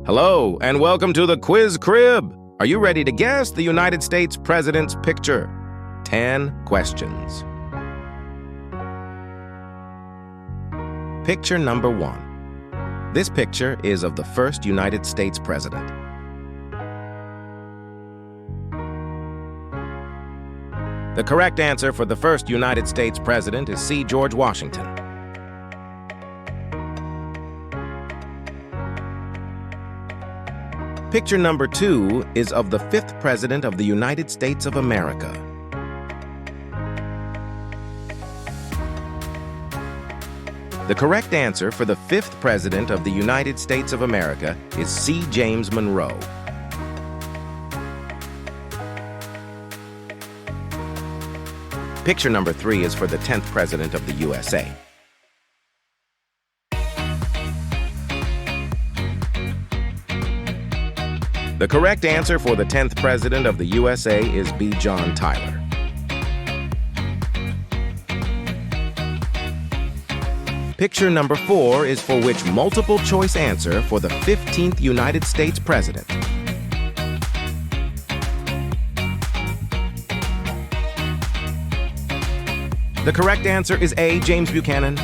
Hello, and welcome to the quizcrib. Are you ready to guess the United States President's picture? 10 questions. Picture number 1. This picture is of the first United States President. The correct answer for the first United States President is C. George Washington. Picture number 2 is of the 5th President of the United States of America. The correct answer for the 5th President of the United States of America is C. James Monroe. Picture number 3 is for the 10th President of the USA. The correct answer for the 10th President of the USA is B. John Tyler. Picture number 4 is for which multiple choice answer for the 15th United States President? The correct answer is A. James Buchanan.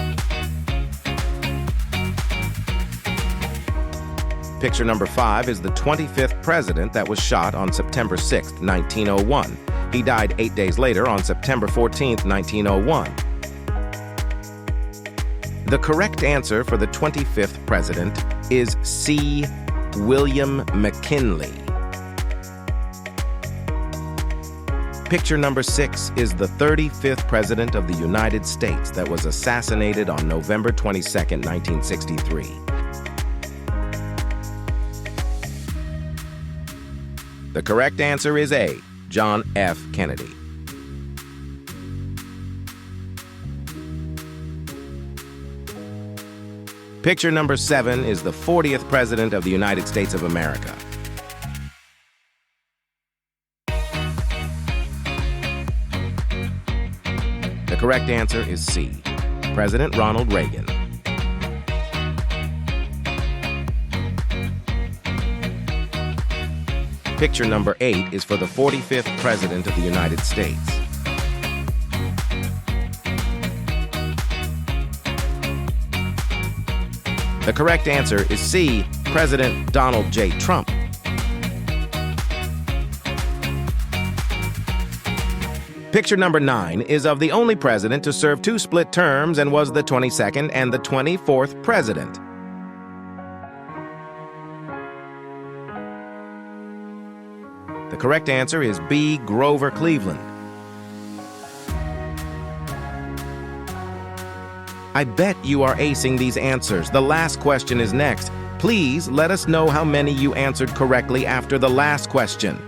Picture number 5 is the 25th president that was shot on September 6, 1901. He died 8 days later on September 14, 1901. The correct answer for the 25th president is C. William McKinley. Picture number 6 is the 35th president of the United States that was assassinated on November 22, 1963. The correct answer is A. John F. Kennedy. Picture number 7 is the 40th President of the United States of America. The correct answer is C. President Ronald Reagan. Picture number 8 is for the 45th President of the United States. The correct answer is C. President Donald J. Trump. Picture number 9 is of the only president to serve 2 split terms and was the 22nd and the 24th president. The correct answer is B. Grover Cleveland. I bet you are acing these answers. The last question is next. Please let us know how many you answered correctly after the last question.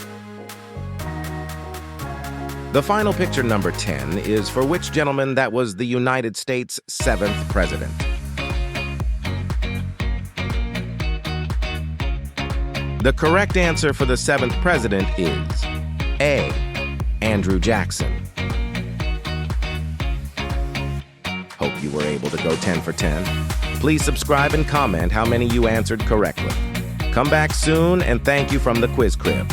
The final picture, number 10, is for which gentleman that was the United States' 7th president? The correct answer for the 7th president is A. Andrew Jackson. Hope you were able to go 10 for 10. Please subscribe and comment how many you answered correctly. Come back soon, and thank you from the quizcrib.